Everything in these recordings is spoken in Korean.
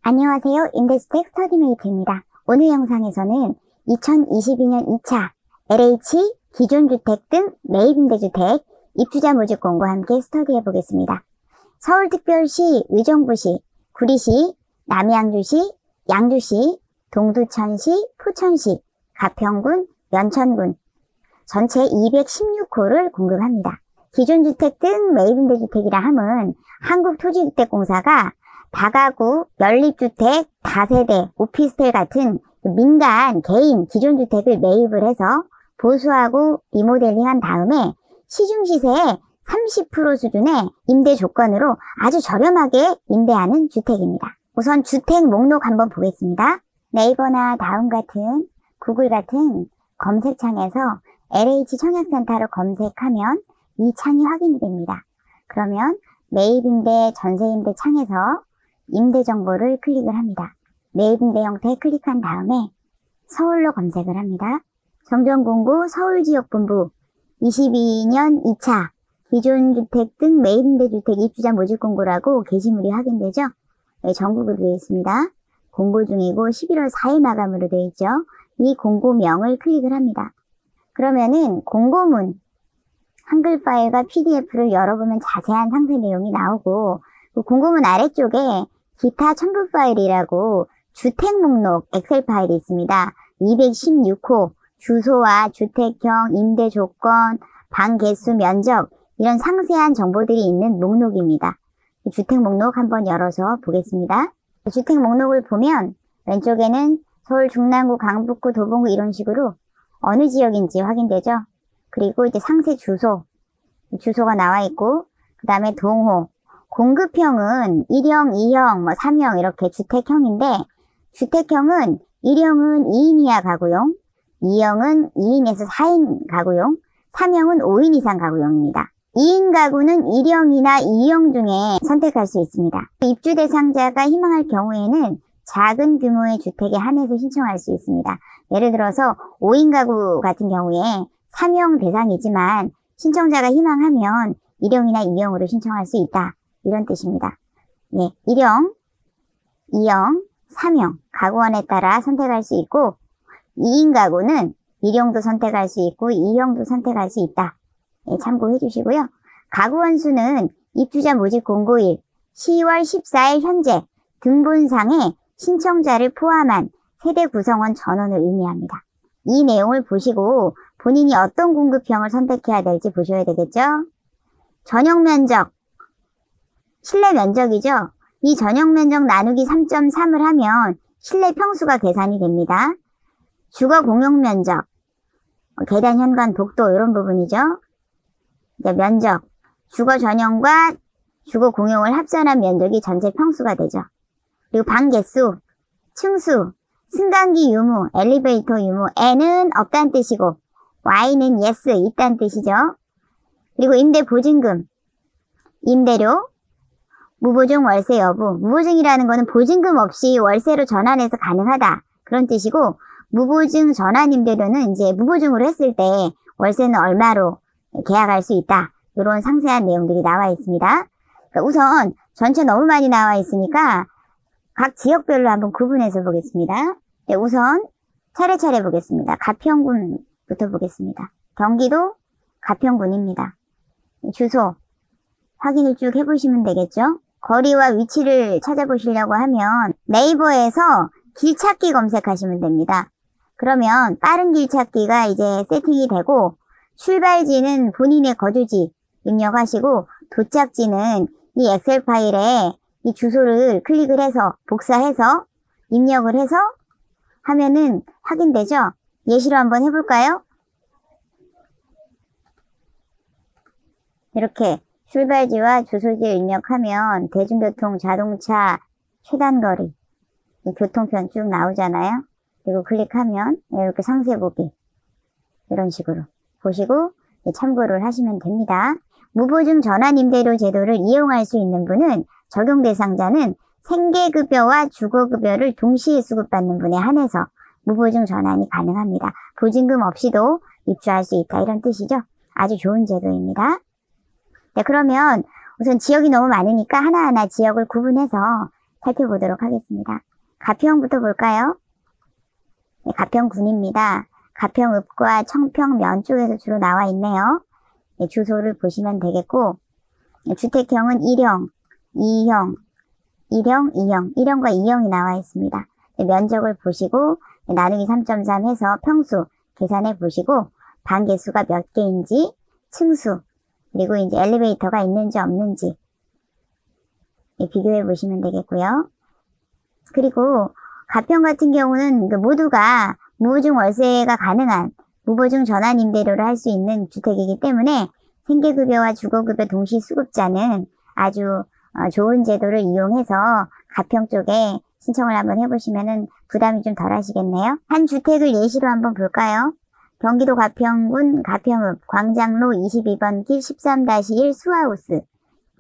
안녕하세요. 임대주택 스터디메이트입니다. 오늘 영상에서는 2022년 2차 LH, 기존주택 등 매입임대주택 입주자 모집 공고와 함께 스터디해 보겠습니다. 서울특별시, 의정부시, 구리시, 남양주시, 양주시, 동두천시, 포천시, 가평군, 연천군 전체 216호를 공급합니다. 기존주택 등 매입임대주택이라 함은 한국토지주택공사가 다가구, 연립주택, 다세대, 오피스텔 같은 민간, 개인, 기존주택을 매입을 해서 보수하고 리모델링한 다음에 시중시세의 30% 수준의 임대 조건으로 아주 저렴하게 임대하는 주택입니다. 우선 주택 목록 한번 보겠습니다. 네이버나 다음 같은, 구글 같은 검색창에서 LH 청약센터를 검색하면 이 창이 확인이 됩니다. 그러면 매입임대, 전세임대 창에서 임대 정보를 클릭을 합니다. 매입임대 형태 클릭한 다음에 서울로 검색을 합니다. 정전공고 서울지역본부 22년 2차 기존주택 등 매입임대주택 입주자 모집공고라고 게시물이 확인되죠. 네, 전국으로 되어 있습니다. 공고 중이고 11월 4일 마감으로 되어 있죠. 이 공고명을 클릭을 합니다. 그러면은 공고문 한글 파일과 PDF를 열어보면 자세한 상세 내용이 나오고 그 공고문 아래쪽에 기타 첨부 파일이라고 주택 목록 엑셀 파일이 있습니다. 216호 주소와 주택형, 임대 조건, 방 개수, 면적 이런 상세한 정보들이 있는 목록입니다. 주택 목록 한번 열어서 보겠습니다. 주택 목록을 보면 왼쪽에는 서울 중랑구, 강북구, 도봉구 이런 식으로 어느 지역인지 확인되죠. 그리고 이제 상세 주소가 나와 있고 그 다음에 동호, 공급형은 1형, 2형, 3형 이렇게 주택형인데 주택형은 1형은 2인 이하 가구용, 2형은 2인에서 4인 가구용, 3형은 5인 이상 가구용입니다. 2인 가구는 1형이나 2형 중에 선택할 수 있습니다. 입주 대상자가 희망할 경우에는 작은 규모의 주택에 한해서 신청할 수 있습니다. 예를 들어서 5인 가구 같은 경우에 3형 대상이지만 신청자가 희망하면 1형이나 2형으로 신청할 수 있다. 이런 뜻입니다. 예, 1형, 2형, 3형 가구원에 따라 선택할 수 있고 2인 가구는 1형도 선택할 수 있고 2형도 선택할 수 있다. 예, 참고해 주시고요. 가구원 수는 입주자 모집 공고일 10월 14일 현재 등본상에 신청자를 포함한 세대 구성원 전원을 의미합니다. 이 내용을 보시고 본인이 어떤 공급형을 선택해야 될지 보셔야 되겠죠. 전용 면적, 실내 면적이죠. 이 전용 면적 나누기 3.3을 하면 실내 평수가 계산이 됩니다. 주거 공용 면적, 계단, 현관, 복도 이런 부분이죠. 이제 면적, 주거 전용과 주거 공용을 합산한 면적이 전체 평수가 되죠. 그리고 방 개수, 층수, 승강기 유무, 엘리베이터 유무, N은 없다는 뜻이고 Y는 yes, 있다는 뜻이죠. 그리고 임대 보증금, 임대료, 무보증 월세 여부. 무보증이라는 거는 보증금 없이 월세로 전환해서 가능하다. 그런 뜻이고 무보증 전환 임대료는 이제 무보증으로 했을 때 월세는 얼마로 계약할 수 있다. 이런 상세한 내용들이 나와 있습니다. 그러니까 우선 전체 너무 많이 나와 있으니까 각 지역별로 한번 구분해서 보겠습니다. 네, 우선 차례차례 보겠습니다. 가평군부터 보겠습니다. 경기도 가평군입니다. 주소 확인을 쭉 해보시면 되겠죠. 거리와 위치를 찾아보시려고 하면 네이버에서 길찾기 검색하시면 됩니다. 그러면 빠른 길찾기가 이제 세팅이 되고 출발지는 본인의 거주지 입력하시고 도착지는 이 엑셀 파일에 이 주소를 클릭을 해서 복사해서 입력을 해서 하면은 확인되죠? 예시로 한번 해볼까요? 이렇게 출발지와 주소지를 입력하면 대중교통, 자동차, 최단거리 교통편 쭉 나오잖아요. 그리고 클릭하면 이렇게 상세 보기 이런 식으로 보시고 참고를 하시면 됩니다. 무보증 전환 임대료 제도를 이용할 수 있는 분은 적용 대상자는 생계급여와 주거급여를 동시에 수급받는 분에 한해서 무보증 전환이 가능합니다. 보증금 없이도 입주할 수 있다 이런 뜻이죠. 아주 좋은 제도입니다. 네, 그러면 우선 지역이 너무 많으니까 하나하나 지역을 구분해서 살펴보도록 하겠습니다. 가평부터 볼까요? 네, 가평군입니다. 가평읍과 청평면 쪽에서 주로 나와 있네요. 네, 주소를 보시면 되겠고, 네, 주택형은 1형, 2형, 1형, 2형, 1형과 2형이 나와 있습니다. 네, 면적을 보시고 네, 나누기 3.3 해서 평수 계산해 보시고 방 개수가 몇 개인지, 층수, 그리고 이제 엘리베이터가 있는지 없는지 네, 비교해 보시면 되겠고요. 그리고 가평 같은 경우는 모두가 무보증 월세가 가능한 무보증 전환 임대료를 할 수 있는 주택이기 때문에 생계급여와 주거급여 동시 수급자는 아주 좋은 제도를 이용해서 가평 쪽에 신청을 한번 해보시면 부담이 좀 덜 하시겠네요. 한 주택을 예시로 한번 볼까요? 경기도 가평군 가평읍 광장로 22번 길 13-1 수하우스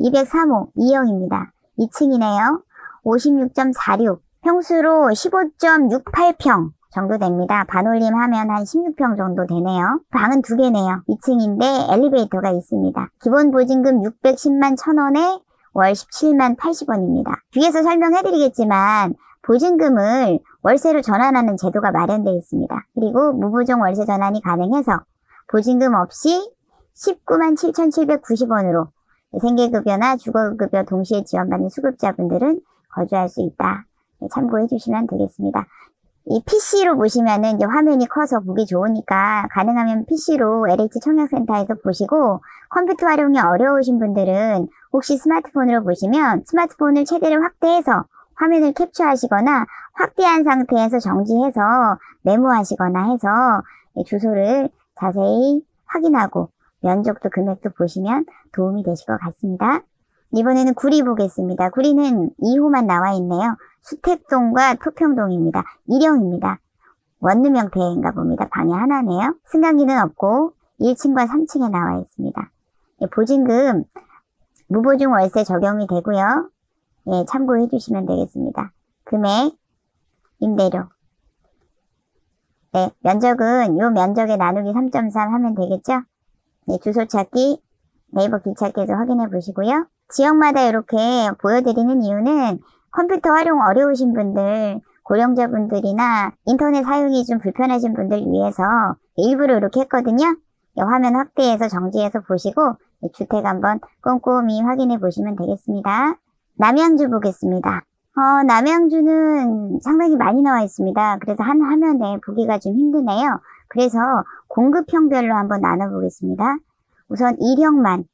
203호 2형입니다. 2층이네요. 56.46 평수로 15.68평 정도 됩니다. 반올림 하면 한 16평 정도 되네요. 방은 2개네요. 2층인데 엘리베이터가 있습니다. 기본 보증금 610만 1,000원에 월 17만 80원입니다. 뒤에서 설명해드리겠지만 보증금을 월세로 전환하는 제도가 마련되어 있습니다. 그리고 무보증 월세 전환이 가능해서 보증금 없이 19만 7,790원으로 생계급여나 주거급여 동시에 지원받는 수급자분들은 거주할 수 있다. 참고해 주시면 되겠습니다. 이 PC로 보시면은 이제 화면이 커서 보기 좋으니까 가능하면 PC로 LH 청약센터에서 보시고 컴퓨터 활용이 어려우신 분들은 혹시 스마트폰으로 보시면 스마트폰을 최대로 확대해서 화면을 캡처하시거나 확대한 상태에서 정지해서 메모하시거나 해서 주소를 자세히 확인하고 면적도 금액도 보시면 도움이 되실 것 같습니다. 이번에는 구리 보겠습니다. 구리는 2호만 나와 있네요. 수택동과 토평동입니다. 1형입니다. 원룸 형태인가 봅니다. 방이 하나네요. 승강기는 없고 1층과 3층에 나와 있습니다. 보증금 무보증 월세 적용이 되고요. 예, 참고해 주시면 되겠습니다. 금액, 임대료. 네, 면적은 요 면적에 나누기 3.3 하면 되겠죠? 네, 주소 찾기, 네이버 길찾기에서 확인해 보시고요. 지역마다 이렇게 보여드리는 이유는 컴퓨터 활용 어려우신 분들, 고령자분들이나 인터넷 사용이 좀 불편하신 분들 위해서 일부러 이렇게 했거든요. 화면 확대해서 정지해서 보시고 주택 한번 꼼꼼히 확인해 보시면 되겠습니다. 남양주 보겠습니다. 남양주는 상당히 많이 나와 있습니다. 그래서 한 화면에 보기가 좀 힘드네요. 그래서 공급형별로 한번 나눠보겠습니다. 우선 1형만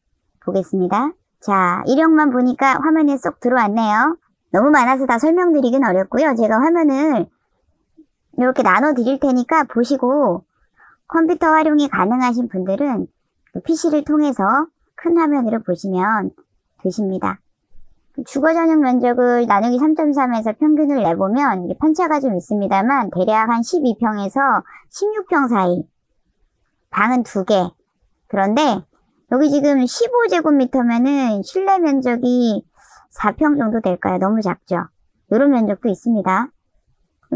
보겠습니다. 자, 1형만 보니까 화면에 쏙 들어왔네요. 너무 많아서 다 설명드리긴 어렵고요. 제가 화면을 이렇게 나눠 드릴 테니까 보시고 컴퓨터 활용이 가능하신 분들은 PC를 통해서 큰 화면으로 보시면 되십니다. 주거 전용 면적을 나누기 3.3에서 평균을 내보면 이게 편차가 좀 있습니다만 대략 한 12평에서 16평 사이, 방은 2개. 그런데 여기 지금 15제곱미터면은 실내 면적이 4평 정도 될까요? 너무 작죠? 이런 면적도 있습니다.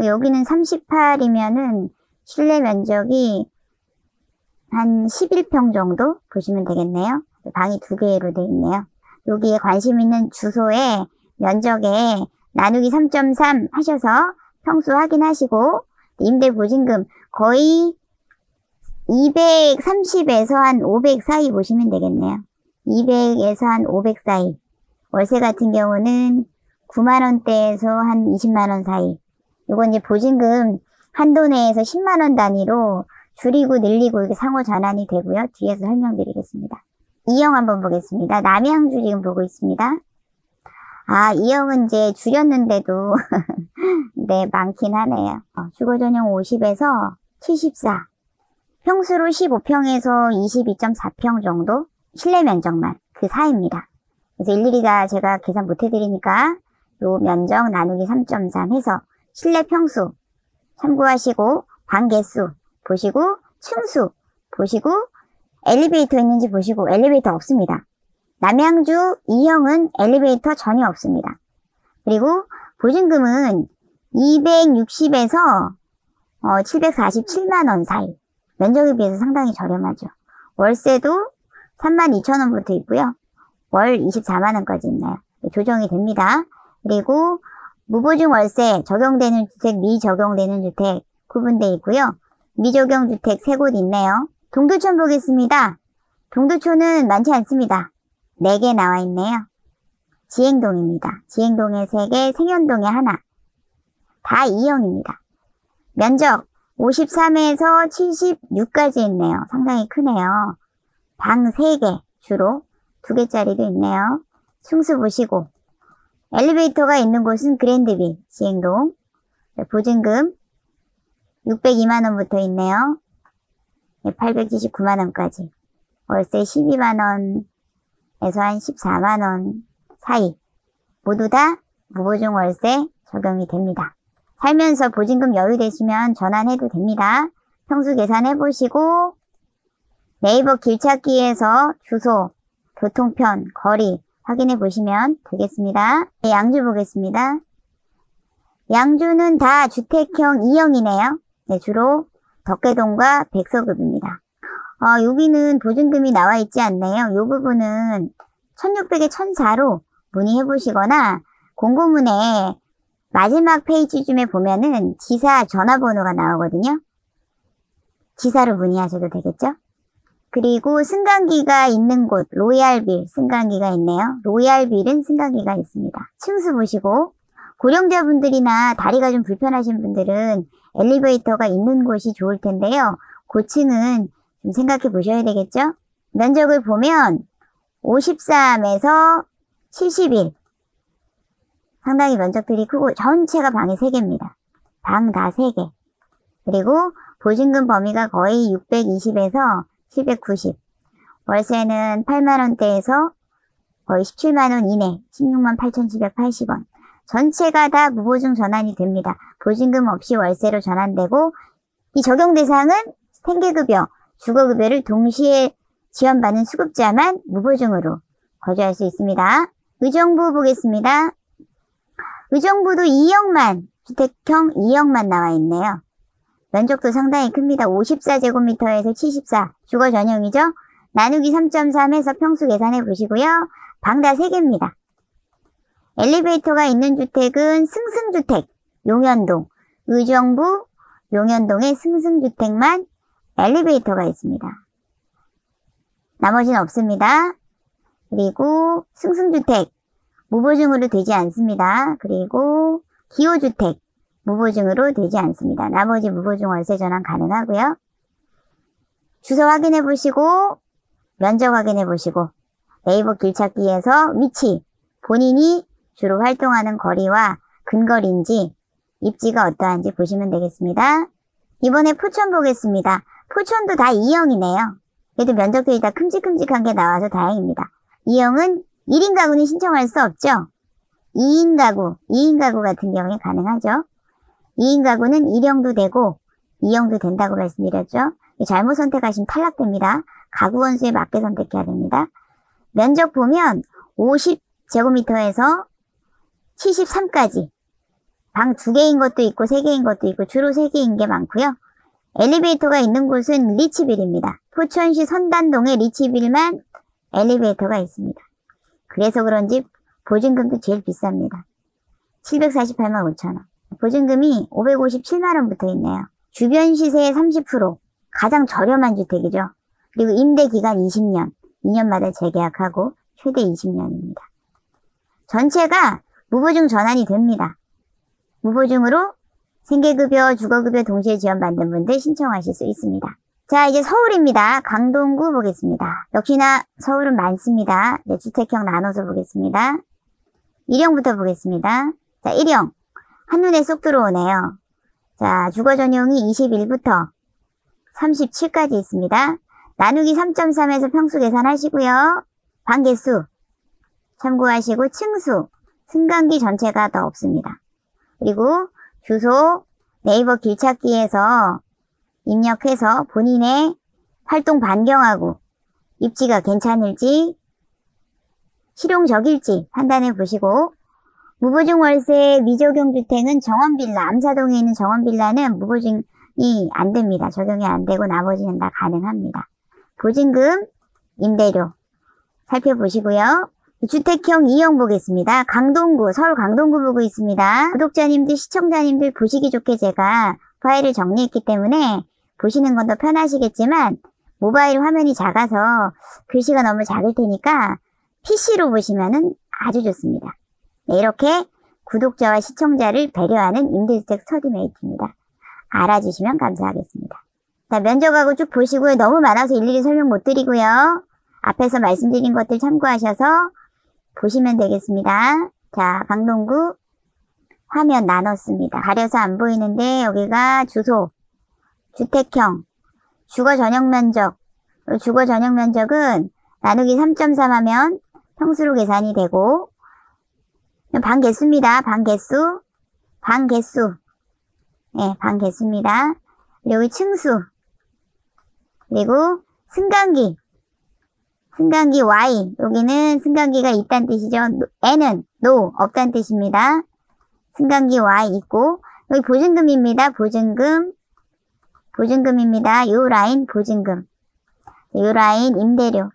여기는 38이면은 실내 면적이 한 11평 정도 보시면 되겠네요. 방이 2개로 되어 있네요. 여기에 관심 있는 주소에 면적에 나누기 3.3 하셔서 평수 확인하시고 임대 보증금 거의 230에서 한 500 사이 보시면 되겠네요. 200에서 한 500 사이. 월세 같은 경우는 9만원대에서 한 20만원 사이. 요건 이제 보증금 한도 내에서 10만원 단위로 줄이고 늘리고 이렇게 상호 전환이 되고요. 뒤에서 설명드리겠습니다. 2형 한번 보겠습니다. 남양주 지금 보고 있습니다. 아, 2형은 이제 줄였는데도 네, 많긴 하네요. 주거 전용 50에서 74. 평수로 15평에서 22.4평 정도? 실내 면적만 그 사이입니다. 그래서 일일이 다 제가 계산 못 해드리니까 요 면적 나누기 3.3 해서 실내 평수 참고하시고 방 개수 보시고 층수 보시고 엘리베이터 있는지 보시고 엘리베이터 없습니다. 남양주 2형은 엘리베이터 전혀 없습니다. 그리고 보증금은 260에서 747만원 사이. 면적에 비해서 상당히 저렴하죠. 월세도 32,000원부터 있고요. 월 24만원까지 있나요? 조정이 됩니다. 그리고 무보증 월세 적용되는 주택, 미적용되는 주택 구분되어 있고요. 미적용 주택 3곳 있네요. 동두천 보겠습니다. 동두천은 많지 않습니다. 4개 나와 있네요. 지행동입니다. 지행동에 3개, 생현동에 하나. 다 2형입니다. 면적 53에서 76까지 있네요. 상당히 크네요. 방 3개, 주로 2개짜리도 있네요. 층수 보시고 엘리베이터가 있는 곳은 그랜드빌, 지행동. 보증금 602만원부터 있네요. 879만원까지. 월세 12만원에서 한 14만원 사이. 모두 다 무보증 월세 적용이 됩니다. 살면서 보증금 여유 되시면 전환해도 됩니다. 평수 계산해보시고 네이버 길찾기에서 주소, 교통편, 거리 확인해 보시면 되겠습니다. 네, 양주 보겠습니다. 양주는 다 주택형 2형이네요. 네, 주로 덕계동과 백서급입니다. 여기는 보증금이 나와 있지 않네요. 이 부분은 1600에 1004로 문의해 보시거나 공고문에 마지막 페이지쯤에 보면은 지사 전화번호가 나오거든요. 지사로 문의하셔도 되겠죠? 그리고 승강기가 있는 곳, 로얄빌 승강기가 있네요. 로얄빌은 승강기가 있습니다. 층수 보시고 고령자분들이나 다리가 좀 불편하신 분들은 엘리베이터가 있는 곳이 좋을 텐데요. 고층은 좀 생각해 보셔야 되겠죠? 면적을 보면 53에서 71. 상당히 면적들이 크고 전체가 방이 3개입니다. 방 다 3개. 그리고 보증금 범위가 거의 620에서 790. 월세는 8만원대에서 거의 17만원 이내, 16만 8,780원. 전체가 다 무보증 전환이 됩니다. 보증금 없이 월세로 전환되고 이 적용 대상은 생계급여, 주거급여를 동시에 지원받는 수급자만 무보증으로 거주할 수 있습니다. 의정부 보겠습니다. 의정부도 2형만, 주택형 2형만 나와 있네요. 면적도 상당히 큽니다. 54제곱미터에서 74. 주거 전용이죠. 나누기 3.3해서 평수 계산해 보시고요. 방 다 3개입니다. 엘리베이터가 있는 주택은 승승주택, 용현동. 의정부, 용현동의 승승주택만 엘리베이터가 있습니다. 나머지는 없습니다. 그리고 승승주택, 무보증으로 되지 않습니다. 그리고 기호주택, 무보증으로 되지 않습니다. 나머지 무보증 월세 전환 가능하고요. 주소 확인해 보시고 면적 확인해 보시고 네이버 길찾기에서 위치, 본인이 주로 활동하는 거리와 근거리인지 입지가 어떠한지 보시면 되겠습니다. 이번에 포천 보겠습니다. 포천도 다 2형이네요. 그래도 면적들이 다 큼직큼직한 게 나와서 다행입니다. 2형은 1인 가구는 신청할 수 없죠. 2인 가구 같은 경우에 가능하죠. 2인 가구는 1형도 되고 2형도 된다고 말씀드렸죠. 잘못 선택하시면 탈락됩니다. 가구 원수에 맞게 선택해야 됩니다. 면적 보면 50제곱미터에서 73까지 방 2개인 것도 있고 3개인 것도 있고 주로 3개인 게 많고요. 엘리베이터가 있는 곳은 리치빌입니다. 포천시 선단동에 리치빌만 엘리베이터가 있습니다. 그래서 그런지 보증금도 제일 비쌉니다. 748만 5천원. 보증금이 557만원 붙어 있네요. 주변 시세의 30%. 가장 저렴한 주택이죠. 그리고 임대 기간 20년. 2년마다 재계약하고 최대 20년입니다. 전체가 무보증 전환이 됩니다. 무보증으로 생계급여, 주거급여 동시에 지원받는 분들 신청하실 수 있습니다. 자, 이제 서울입니다. 강동구 보겠습니다. 역시나 서울은 많습니다. 네, 주택형 나눠서 보겠습니다. 1형부터 보겠습니다. 자, 1형. 한눈에 쏙 들어오네요. 자, 주거 전용이 21부터 37까지 있습니다. 나누기 3.3에서 평수 계산하시고요. 방 개수 참고하시고 층수, 승강기 전체가 더 없습니다. 그리고 주소 네이버 길찾기에서 입력해서 본인의 활동 반경하고 입지가 괜찮을지 실용적일지 판단해 보시고 무보증 월세 미적용 주택은 정원빌라, 암사동에 있는 정원빌라는 무보증이 안 됩니다. 적용이 안 되고 나머지는 다 가능합니다. 보증금, 임대료 살펴보시고요. 주택형 2형 보겠습니다. 강동구, 서울 강동구 보고 있습니다. 구독자님들, 시청자님들 보시기 좋게 제가 파일을 정리했기 때문에 보시는 건 더 편하시겠지만 모바일 화면이 작아서 글씨가 너무 작을 테니까 PC로 보시면은 아주 좋습니다. 네, 이렇게 구독자와 시청자를 배려하는 임대주택 스터디메이트입니다. 알아주시면 감사하겠습니다. 자, 면적하고 쭉 보시고요. 너무 많아서 일일이 설명 못 드리고요. 앞에서 말씀드린 것들 참고하셔서 보시면 되겠습니다. 자, 강동구 화면 나눴습니다. 가려서 안 보이는데 여기가 주소, 주택형, 주거 전용 면적. 주거 전용 면적은 나누기 3.3 하면 평수로 계산이 되고 방 개수입니다. 방 개수. 네, 방 개수입니다. 여기 층수. 그리고 승강기. 승강기 Y. 여기는 승강기가 있다는 뜻이죠. N은 NO, 없다는 뜻입니다. 승강기 Y 있고, 여기 보증금입니다. 보증금입니다. 요 라인 보증금. 요 라인 임대료.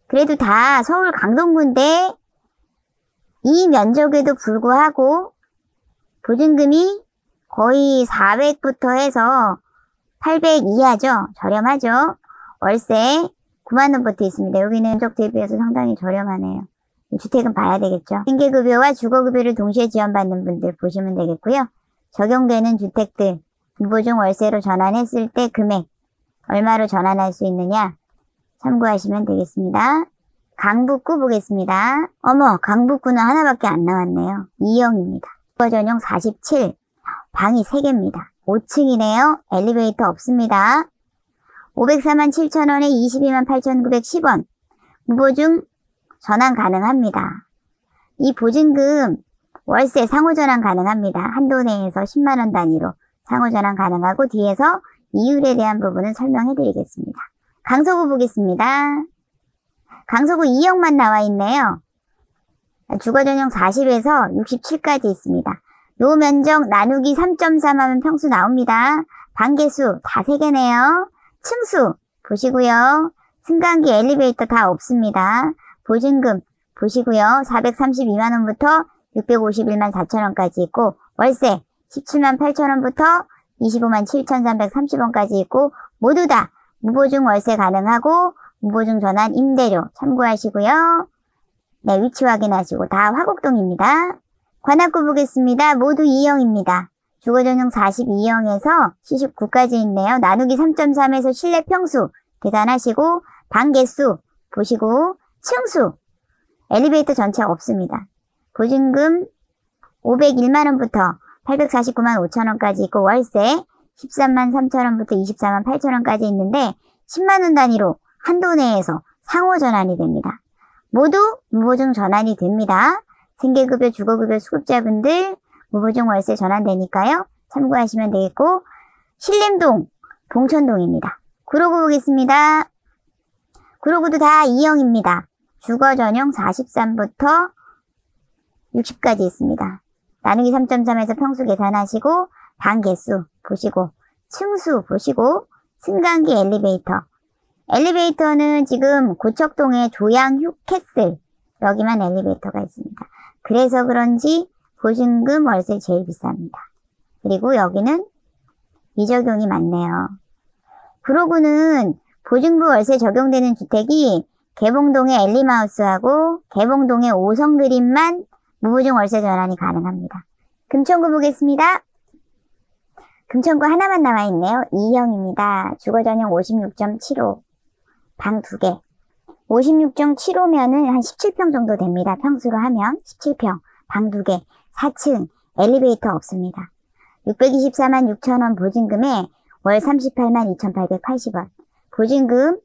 그래도 다 서울 강동구인데, 이 면적에도 불구하고, 보증금이 거의 400부터 해서 800 이하죠. 저렴하죠. 월세 9만원부터 있습니다. 여기는 면적 대비해서 상당히 저렴하네요. 주택은 봐야 되겠죠. 생계급여와 주거급여를 동시에 지원받는 분들 보시면 되겠고요. 적용되는 주택들, 무보증 월세로 전환했을 때 금액, 얼마로 전환할 수 있느냐 참고하시면 되겠습니다. 강북구 보겠습니다. 어머, 강북구는 하나밖에 안 나왔네요. 2형입니다. 주거 전용 47, 방이 3개입니다. 5층이네요. 엘리베이터 없습니다. 504만 7천원에 22만 8,910원. 무보증 전환 가능합니다. 이 보증금 월세 상호전환 가능합니다. 한도 내에서 10만원 단위로 상호전환 가능하고 뒤에서 이율에 대한 부분은 설명해 드리겠습니다. 강서구 보겠습니다. 강서구 2형만 나와 있네요. 주거전용 40에서 67까지 있습니다. 요 면적 나누기 3.3 하면 평수 나옵니다. 방개수 다 3개네요. 층수 보시고요. 승강기 엘리베이터 다 없습니다. 보증금 보시고요. 432만원부터 651만 4천원까지 있고 월세 17만 8천원부터 25만 7,330원까지 있고 모두 다 무보증 월세 가능하고 무보증 전환 임대료 참고하시고요. 네, 위치 확인하시고 다 화곡동입니다. 관악구 보겠습니다. 모두 2형입니다. 주거전용 42형에서 79까지 있네요. 나누기 3.3에서 실내 평수 계산하시고 방 개수 보시고 층수 엘리베이터 전체 없습니다. 보증금 501만원부터 849만 5천원까지 있고 월세 13만 3천원부터 24만 8천원까지 있는데 10만원 단위로 한도 내에서 상호 전환이 됩니다. 모두 무보증 전환이 됩니다. 생계급여, 주거급여 수급자분들 무보증 월세 전환되니까요. 참고하시면 되겠고 신림동, 봉천동입니다. 구로구 보겠습니다. 구로구도 다 2형입니다. 주거전용 43부터 60까지 있습니다. 나누기 3.3에서 평수 계산하시고 방 개수 보시고 층수 보시고 승강기 엘리베이터. 엘리베이터는 지금 고척동의 조양 휴캐슬 여기만 엘리베이터가 있습니다. 그래서 그런지 보증금 월세 제일 비쌉니다. 그리고 여기는 미적용이 많네요. 구로구는 보증부 월세 적용되는 주택이 개봉동의 엘리마우스하고 개봉동의 오성그린만 무보증 월세 전환이 가능합니다. 금천구 보겠습니다. 금천구 하나만 남아있네요. 2형입니다. 주거전용 56.75 방 2개 56.75면은 한 17평 정도 됩니다. 평수로 하면 17평 방 2개 4층 엘리베이터 없습니다. 624만 6천원 보증금에 월 38만 2,880원 보증금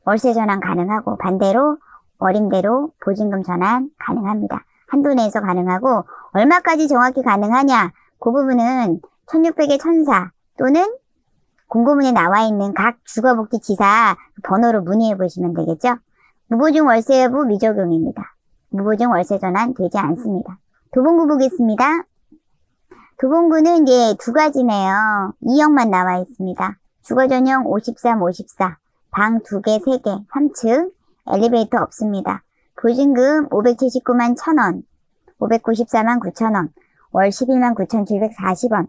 월세 전환 가능하고 반대로 월임대로 보증금 전환 가능합니다. 한도 내에서 가능하고 얼마까지 정확히 가능하냐 그 부분은 1600에 1004 또는 공고문에 나와 있는 각 주거복지지사 번호로 문의해 보시면 되겠죠. 무보증 월세 여부 미적용입니다. 무보증 월세 전환 되지 않습니다. 도봉구 보겠습니다. 도봉구는 이제 2가지네요. 2형만 나와 있습니다. 주거전용 53, 54 방 2개, 3개, 3층 엘리베이터 없습니다. 보증금 579만 1,000원, 594만 9천원, 월 11만 9,740원,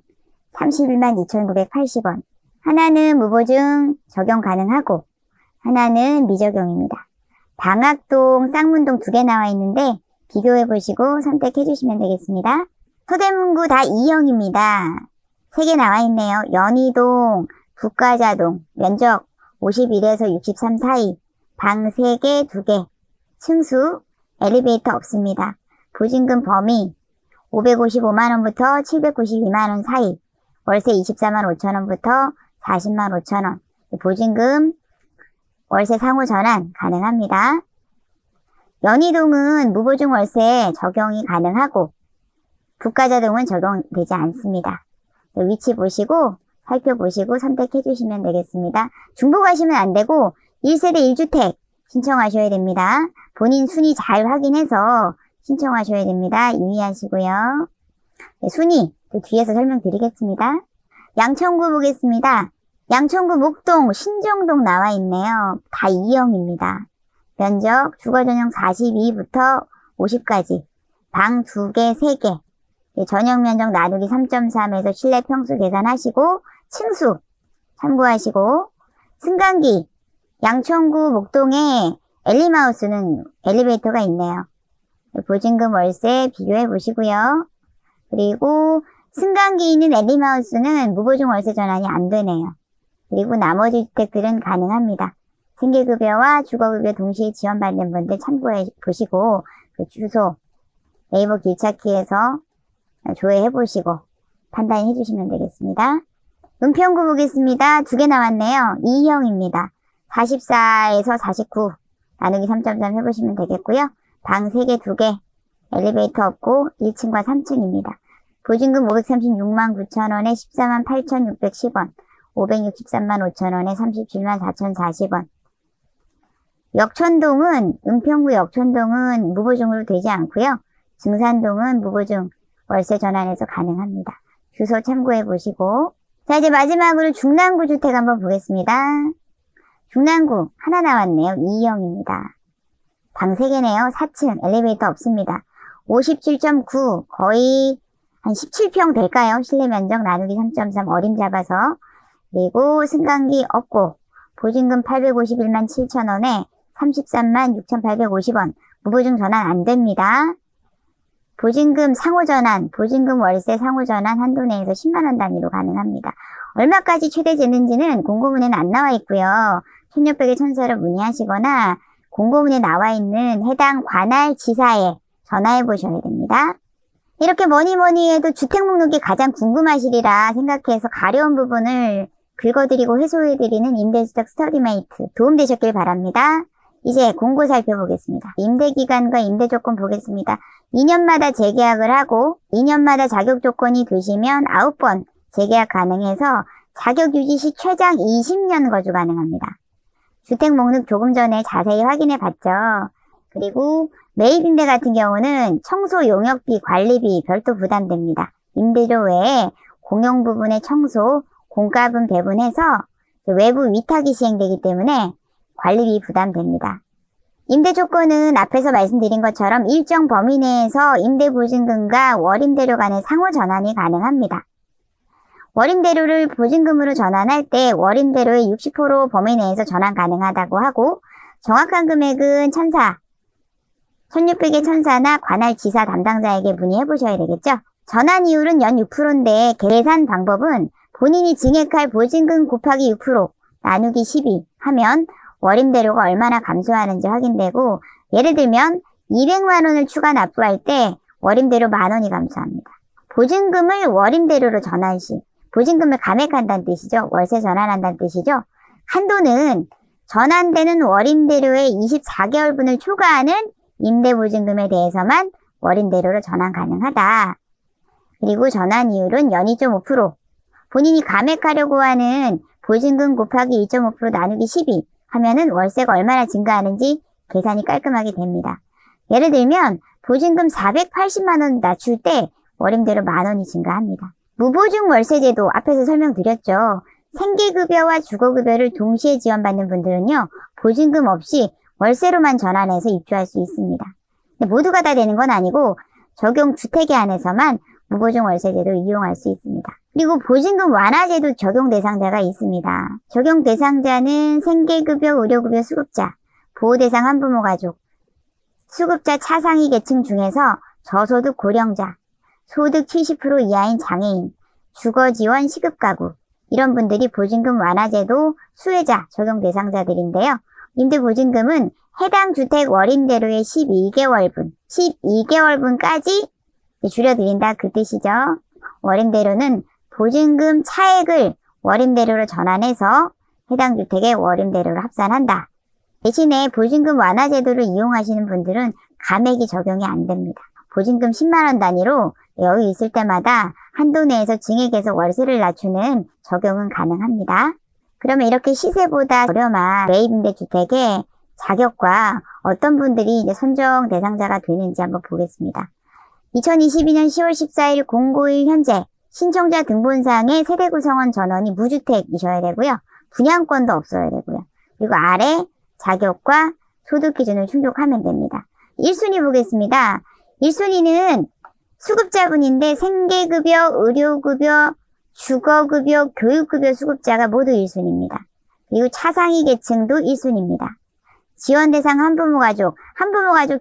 31만 2,980원. 하나는 무보증 적용 가능하고 하나는 미적용입니다. 방학동, 쌍문동 두 개 나와 있는데 비교해보시고 선택해주시면 되겠습니다. 서대문구 다 2형입니다. 3개 나와 있네요. 연희동, 북가자동, 면적 51에서 63 사이, 방 3개, 2개, 층수, 엘리베이터 없습니다. 보증금 범위 555만원부터 792만원 사이, 월세 24만 5천원부터 40만 5천원, 보증금 월세 상호 전환 가능합니다. 연희동은 무보증 월세 적용이 가능하고 북가자동은 적용되지 않습니다. 위치 보시고 살펴보시고 선택해 주시면 되겠습니다. 중복하시면 안 되고 1세대 1주택 신청하셔야 됩니다. 본인 순위 잘 확인해서 신청하셔야 됩니다. 유의하시고요. 네, 순위 또 뒤에서 설명드리겠습니다. 양천구 보겠습니다. 양천구 목동, 신정동 나와 있네요. 다 2형입니다. 면적 주거전용 42부터 50까지, 방 2개, 3개, 전용 면적 나누기 3.3에서 실내 평수 계산하시고 층수 참고하시고, 승강기 양천구 목동에 엘리마우스는 엘리베이터가 있네요. 보증금 월세 비교해 보시고요. 그리고 승강기 있는 엘리마우스는 무보증 월세 전환이 안 되네요. 그리고 나머지 주택들은 가능합니다. 생계급여와 주거급여 동시에 지원받는 분들 참고해 보시고 그 주소 네이버 길찾기에서 조회해 보시고 판단해 주시면 되겠습니다. 은평구 보겠습니다. 2개 나왔네요. 2형입니다. 44에서 49 나누기 3.3 해보시면 되겠고요. 방 3개, 2개, 엘리베이터 없고 1층과 3층입니다. 보증금 536만 9천원에 14만 8,610원, 563만 5천원에 37만 4,040원. 역촌동은, 은평구 역촌동은 무보증으로 되지 않고요. 증산동은 무보증 월세 전환해서 가능합니다. 주소 참고해 보시고. 자, 이제 마지막으로 중랑구 주택 한번 보겠습니다. 중랑구 하나 나왔네요. 2형입니다. 방 3개네요. 4층, 엘리베이터 없습니다. 57.9, 거의 한 17평 될까요? 실내 면적 나누기 3.3 어림 잡아서. 그리고 승강기 없고 보증금 851만 7천원에 33만 6,850원, 무보증 전환 안 됩니다. 보증금 상호전환, 보증금 월세 상호전환 한도 내에서 10만원 단위로 가능합니다. 얼마까지 최대되는지는 공고문에는 안 나와 있고요. 1600에 1000사로 문의하시거나 공고문에 나와 있는 해당 관할 지사에 전화해 보셔야 됩니다. 이렇게 뭐니 해도 주택 목록이 가장 궁금하시리라 생각해서 가려운 부분을 긁어드리고 해소해드리는 임대주택 스터디메이트 도움되셨길 바랍니다. 이제 공고 살펴보겠습니다. 임대기간과 임대조건 보겠습니다. 2년마다 재계약을 하고 2년마다 자격조건이 되시면 9번 재계약 가능해서 자격유지 시 최장 20년 거주 가능합니다. 주택 목록 조금 전에 자세히 확인해 봤죠. 그리고 매입임대 같은 경우는 청소 용역비, 관리비 별도 부담됩니다. 임대료 외에 공용 부분의 청소, 공과분 배분해서 외부 위탁이 시행되기 때문에 관리비 부담됩니다. 임대 조건은 앞에서 말씀드린 것처럼 일정 범위 내에서 임대보증금과 월임대료 간의 상호 전환이 가능합니다. 월임대료를 보증금으로 전환할 때 월임대료의 60% 범위 내에서 전환 가능하다고 하고, 정확한 금액은 1600의 1000사나 관할 지사 담당자에게 문의해 보셔야 되겠죠. 전환 이율은 연 6%인데 계산 방법은 본인이 증액할 보증금 곱하기 6% 나누기 12 하면 월임대료가 얼마나 감소하는지 확인되고, 예를 들면 200만원을 추가 납부할 때 월임대료 만원이 감소합니다. 보증금을 월임대료로 전환 시 보증금을 감액한다는 뜻이죠. 월세 전환한다는 뜻이죠. 한도는 전환되는 월임대료의 24개월분을 초과하는 임대보증금에 대해서만 월임대료로 전환 가능하다. 그리고 전환 이율은 연 2.5%, 본인이 감액하려고 하는 보증금 곱하기 2.5% 나누기 12 하면은 월세가 얼마나 증가하는지 계산이 깔끔하게 됩니다. 예를 들면 보증금 480만원 낮출 때 월임대료 만원이 증가합니다. 무보증 월세제도 앞에서 설명드렸죠. 생계급여와 주거급여를 동시에 지원받는 분들은요, 보증금 없이 월세로만 전환해서 입주할 수 있습니다. 근데 모두가 다 되는 건 아니고 적용 주택에 한해서만 무보증 월세제도를 이용할 수 있습니다. 그리고 보증금 완화제도 적용 대상자가 있습니다. 적용 대상자는 생계급여, 의료급여 수급자, 보호대상 한부모 가족, 수급자 차상위 계층 중에서 저소득 고령자, 소득 70% 이하인 장애인, 주거지원 시급가구 이런 분들이 보증금 완화제도 수혜자 적용 대상자들인데요. 임대보증금은 해당 주택 월임대로의 12개월분까지 줄여드린다 그 뜻이죠. 월임대로는 보증금 차액을 월임대로로 전환해서 해당 주택의 월임대로를 합산한다. 대신에 보증금 완화제도를 이용하시는 분들은 감액이 적용이 안 됩니다. 보증금 10만원 단위로 여유 있을 때마다 한도 내에서 증액해서 월세를 낮추는 적용은 가능합니다. 그러면 이렇게 시세보다 저렴한 매입임대주택의 자격과 어떤 분들이 이제 선정 대상자가 되는지 한번 보겠습니다. 2022년 10월 14일 공고일 현재 신청자 등본상의 세대 구성원 전원이 무주택이셔야 되고요. 분양권도 없어야 되고요. 그리고 아래 자격과 소득 기준을 충족하면 됩니다. 1순위 보겠습니다. 1순위는 수급자분인데 생계급여, 의료급여, 주거급여, 교육급여 수급자가 모두 1순위입니다. 그리고 차상위 계층도 1순위입니다. 지원대상 한부모 가족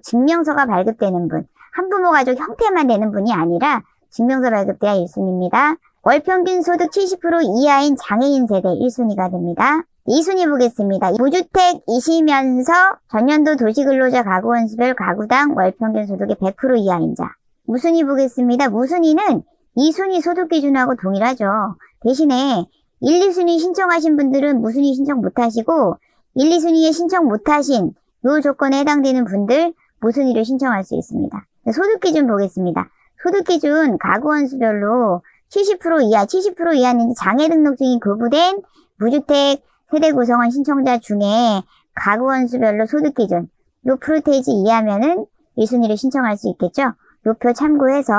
증명서가 발급되는 분, 한부모 가족 형태만 되는 분이 아니라 증명서 발급돼야 1순위입니다. 월평균 소득 70% 이하인 장애인 세대 1순위가 됩니다. 2순위 보겠습니다. 무주택이시면서 전년도 도시근로자 가구원수별 가구당 월평균 소득의 100% 이하인 자. 무순위 보겠습니다. 무순위는 2순위 소득 기준하고 동일하죠. 대신에 1, 2순위 신청하신 분들은 무순위 신청 못하시고 1, 2순위에 신청 못하신 요 조건에 해당되는 분들 무순위로 신청할 수 있습니다. 소득 기준 보겠습니다. 소득 기준 가구원수별로 70% 이하, 70% 이하는 장애 등록증이 거부된 무주택 세대 구성원 신청자 중에 가구원수별로 소득 기준 요 프로테이지 이하면은 1순위를 신청할 수 있겠죠. 요 표 참고해서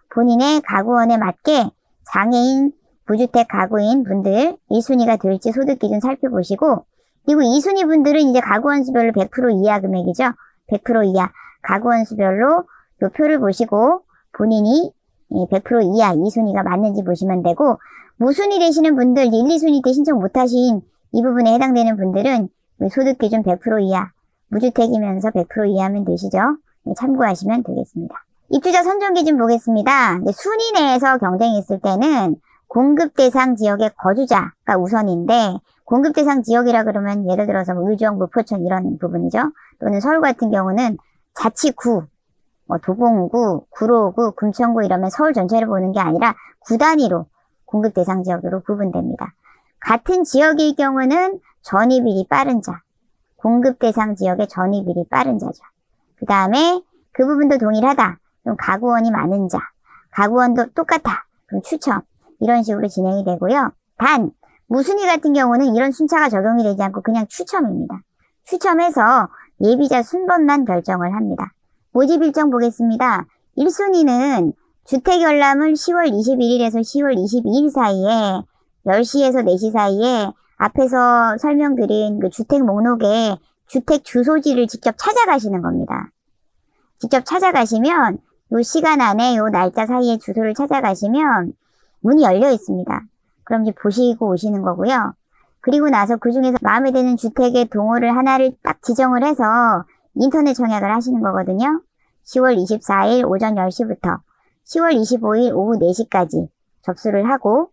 본인의 가구원에 맞게 장애인, 무주택 가구인 분들 1순위가 될지 소득 기준 살펴보시고, 그리고 2순위 분들은 이제 가구원수별로 100% 이하 금액이죠. 100% 이하 가구원수별로 요 표를 보시고 본인이 100% 이하 2순위가 맞는지 보시면 되고, 무순위 되시는 분들 1, 2순위 때 신청 못하신 이 부분에 해당되는 분들은 소득 기준 100% 이하, 무주택이면서 100% 이하면 되시죠. 참고하시면 되겠습니다. 입주자 선정 기준 보겠습니다. 순위 내에서 경쟁이 있을 때는 공급 대상 지역의 거주자가 우선인데, 공급 대상 지역이라 그러면 예를 들어서 의정, 무포천 이런 부분이죠. 또는 서울 같은 경우는 자치구, 도봉구, 구로구, 금천구 이러면 서울 전체를 보는 게 아니라 구 단위로 공급 대상 지역으로 구분됩니다. 같은 지역일 경우는 전입일이 빠른 자, 공급 대상 지역의 전입일이 빠른 자죠. 그 다음에 그 부분도 동일하다. 그럼 가구원이 많은 자, 가구원도 똑같아. 그럼 추첨. 이런 식으로 진행이 되고요. 단, 무순위 같은 경우는 이런 순차가 적용이 되지 않고 그냥 추첨입니다. 추첨해서 예비자 순번만 결정을 합니다. 모집 일정 보겠습니다. 1순위는 주택 열람을 10월 21일에서 10월 22일 사이에 10시에서 4시 사이에 앞에서 설명드린 그 주택 목록에 주택 주소지를 직접 찾아가시는 겁니다. 직접 찾아가시면 요 시간 안에 요 날짜 사이에 주소를 찾아가시면 문이 열려 있습니다. 그럼 이제 보시고 오시는 거고요. 그리고 나서 그 중에서 마음에 드는 주택의 동호를 하나를 딱 지정을 해서 인터넷 청약을 하시는 거거든요. 10월 24일 오전 10시부터 10월 25일 오후 4시까지 접수를 하고,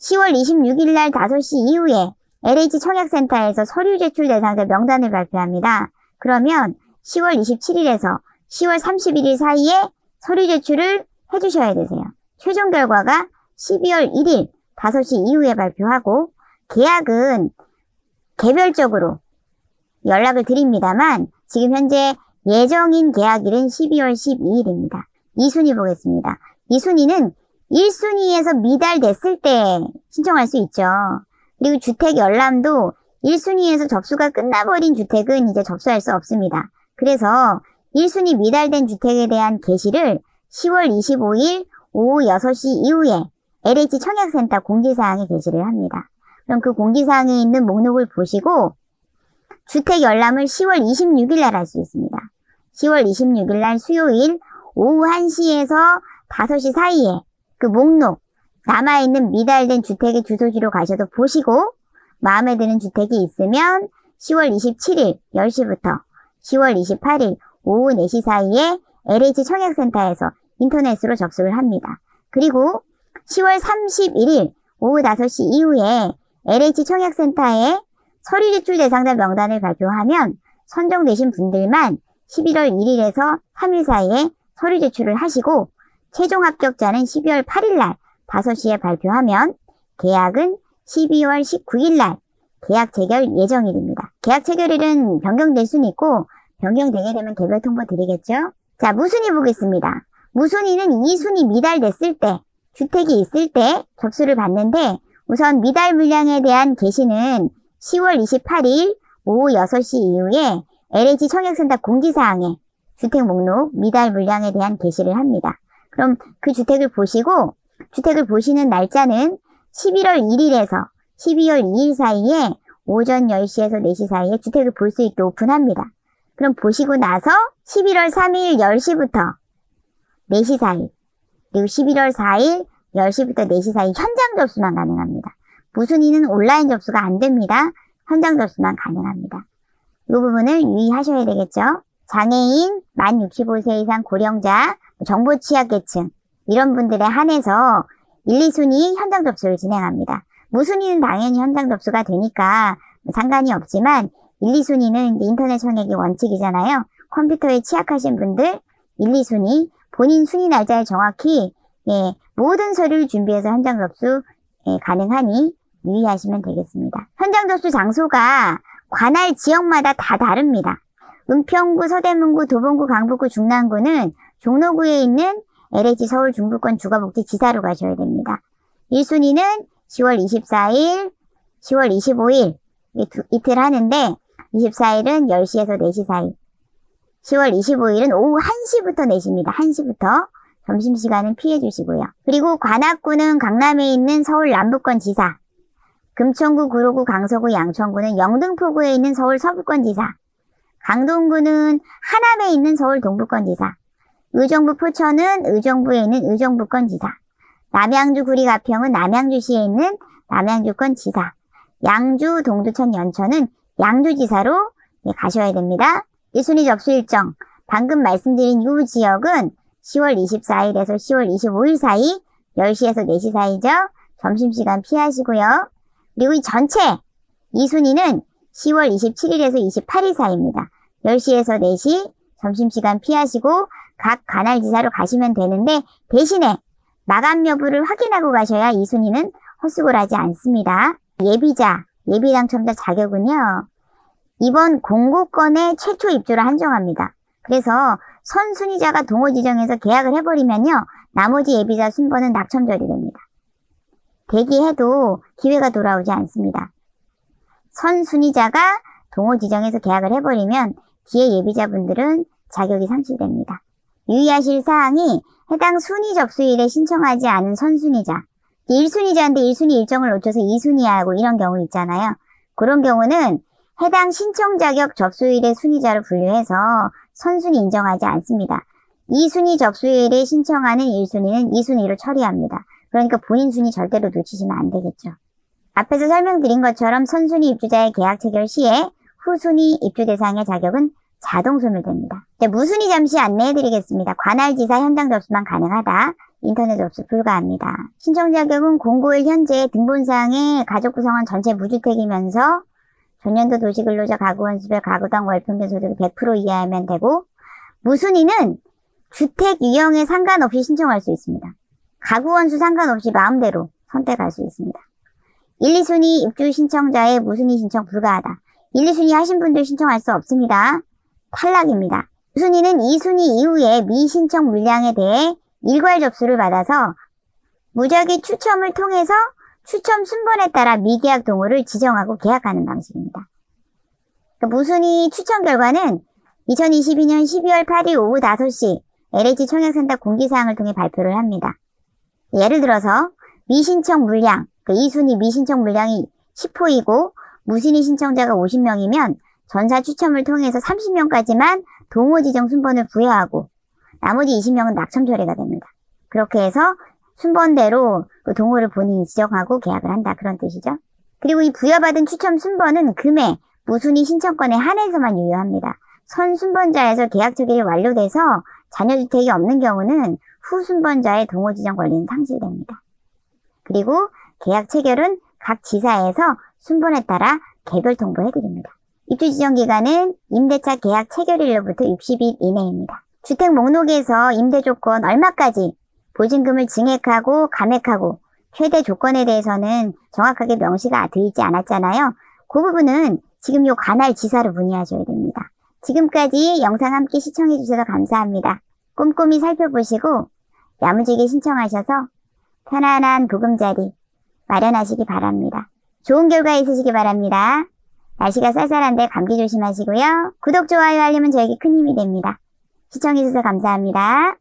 10월 26일 날 5시 이후에 LH 청약센터에서 서류 제출 대상자 명단을 발표합니다. 그러면 10월 27일에서 10월 31일 사이에 서류 제출을 해주셔야 되세요. 최종 결과가 12월 1일 5시 이후에 발표하고, 계약은 개별적으로 연락을 드립니다만 지금 현재 예정인 계약일은 12월 12일입니다. 2순위 보겠습니다. 2순위는 1순위에서 미달됐을 때 신청할 수 있죠. 그리고 주택 열람도 1순위에서 접수가 끝나버린 주택은 이제 접수할 수 없습니다. 그래서 1순위 미달된 주택에 대한 게시를 10월 25일 오후 6시 이후에 LH 청약센터 공지사항에 게시를 합니다. 그럼 그 공지사항에 있는 목록을 보시고 주택 열람을 10월 26일 날 할 수 있습니다. 10월 26일 날 수요일 오후 1시에서 5시 사이에 그 목록, 남아있는 미달된 주택의 주소지로 가셔도 보시고 마음에 드는 주택이 있으면 10월 27일 10시부터 10월 28일 오후 4시 사이에 LH 청약센터에서 인터넷으로 접수를 합니다. 그리고 10월 31일 오후 5시 이후에 LH 청약센터에 서류 제출 대상자 명단을 발표하면 선정되신 분들만 11월 1일에서 3일 사이에 서류 제출을 하시고 최종 합격자는 12월 8일 날 5시에 발표하면 계약은 12월 19일 날 계약 체결 예정일입니다. 계약 체결일은 변경될 수는 있고 변경되게 되면 개별 통보 드리겠죠. 자, 무순위 보겠습니다. 무순위는 2순위 미달됐을 때, 주택이 있을 때 접수를 받는데 우선 미달 물량에 대한 게시는 10월 28일 오후 6시 이후에 LH 청약센터 공지사항에 주택 목록 미달 물량에 대한 게시를 합니다. 그럼 그 주택을 보시고 주택을 보시는 날짜는 11월 1일에서 12월 2일 사이에 오전 10시에서 4시 사이에 주택을 볼 수 있게 오픈합니다. 그럼 보시고 나서 11월 3일 10시부터 4시 사이, 그리고 11월 4일 10시부터 4시 사이 현장 접수만 가능합니다. 무순위는 온라인 접수가 안 됩니다. 현장 접수만 가능합니다. 이 부분을 유의하셔야 되겠죠. 장애인, 만 65세 이상 고령자, 정보 취약계층 이런 분들에 한해서 1, 2순위 현장 접수를 진행합니다. 무순위는 당연히 현장 접수가 되니까 상관이 없지만 1, 2순위는 인터넷 청약이 원칙이잖아요. 컴퓨터에 취약하신 분들 1, 2순위 본인 순위 날짜에 정확히 모든 서류를 준비해서 현장 접수 가능하니 유의하시면 되겠습니다. 현장 접수 장소가 관할 지역마다 다 다릅니다. 은평구, 서대문구, 도봉구, 강북구, 중랑구는 종로구에 있는 LH 서울 중부권 주거복지지사로 가셔야 됩니다. 1순위는 10월 24일, 10월 25일 이틀 하는데 24일은 10시에서 4시 사이, 10월 25일은 오후 1시부터 4시입니다. 1시부터 점심시간은 피해 주시고요. 그리고 관악구는 강남에 있는 서울 남부권 지사, 금천구, 구로구, 강서구, 양천구는 영등포구에 있는 서울 서부권 지사, 강동구는 하남에 있는 서울 동부권 지사, 의정부 포천은 의정부에 있는 의정부권 지사, 남양주 구리 가평은 남양주시에 있는 남양주권 지사, 양주 동두천 연천은 양주지사로 가셔야 됩니다. 1순위 접수 일정, 방금 말씀드린 이 지역은 10월 24일에서 10월 25일 사이 10시에서 4시 사이죠. 점심시간 피하시고요. 그리고 이 전체 2순위는 10월 27일에서 28일 사이입니다. 10시에서 4시 점심시간 피하시고 각 관할지사로 가시면 되는데 대신에 마감 여부를 확인하고 가셔야 2순위는 헛수고를 하지 않습니다. 예비자, 예비당첨자 자격은요. 이번 공고권의 최초 입주를 한정합니다. 그래서 선순위자가 동호 지정해서 계약을 해버리면요. 나머지 예비자 순번은 낙첨절이 됩니다. 대기해도 기회가 돌아오지 않습니다. 선순위자가 동호 지정해서 계약을 해버리면 뒤에 예비자분들은 자격이 상실됩니다. 유의하실 사항이 해당 순위 접수일에 신청하지 않은 선순위자, 1순위자인데 1순위 일정을 놓쳐서 2순위하고 이런 경우 있잖아요. 그런 경우는 해당 신청 자격 접수일의 순위자로 분류해서 선순위 인정하지 않습니다. 2순위 접수일에 신청하는 1순위는 2순위로 처리합니다. 그러니까 본인 순위 절대로 놓치시면 안 되겠죠. 앞에서 설명드린 것처럼 선순위 입주자의 계약 체결 시에 후순위 입주 대상의 자격은 자동 소멸됩니다. 무순위 잠시 안내해드리겠습니다. 관할지사 현장 접수만 가능하다. 인터넷 접수 불가합니다. 신청 자격은 공고일 현재 등본사항에 가족 구성원 전체 무주택이면서 전년도 도시근로자 가구원수별 가구당 월평균 소득이 100% 이하면 되고, 무순위는 주택 유형에 상관없이 신청할 수 있습니다. 가구원수 상관없이 마음대로 선택할 수 있습니다. 1, 2순위 입주 신청자의 무순위 신청 불가하다. 1, 2순위 하신 분들 신청할 수 없습니다. 탈락입니다. 무순위는 2순위 이후에 미신청 물량에 대해 일괄 접수를 받아서 무작위 추첨을 통해서 추첨 순번에 따라 미계약 동호를 지정하고 계약하는 방식입니다. 무순위 추첨 결과는 2022년 12월 8일 오후 5시 LH 청약센터 공지사항을 통해 발표를 합니다. 예를 들어서 미신청 물량, 2순위 미신청 물량이 10호이고 무순위 신청자가 50명이면 전사 추첨을 통해서 30명까지만 동호 지정 순번을 부여하고 나머지 20명은 낙첨 처리가 됩니다. 그렇게 해서 순번대로 그 동호를 본인이 지정하고 계약을 한다. 그런 뜻이죠. 그리고 이 부여받은 추첨 순번은 금액, 무순위 신청권에 한해서만 유효합니다. 선 순번자에서 계약 체결이 완료돼서 잔여주택이 없는 경우는 후 순번자의 동호 지정 권리는 상실됩니다. 그리고 계약 체결은 각 지사에서 순번에 따라 개별 통보해드립니다. 입주 지정 기간은 임대차 계약 체결일로부터 60일 이내입니다. 주택 목록에서 임대 조건 얼마까지 보증금을 증액하고 감액하고 최대 조건에 대해서는 정확하게 명시가 되어 있지 않았잖아요. 그 부분은 지금 요 관할 지사로 문의하셔야 됩니다. 지금까지 영상 함께 시청해주셔서 감사합니다. 꼼꼼히 살펴보시고 야무지게 신청하셔서 편안한 보금자리 마련하시기 바랍니다. 좋은 결과 있으시기 바랍니다. 날씨가 쌀쌀한데 감기 조심하시고요. 구독, 좋아요, 알림은 저에게 큰 힘이 됩니다. 시청해주셔서 감사합니다.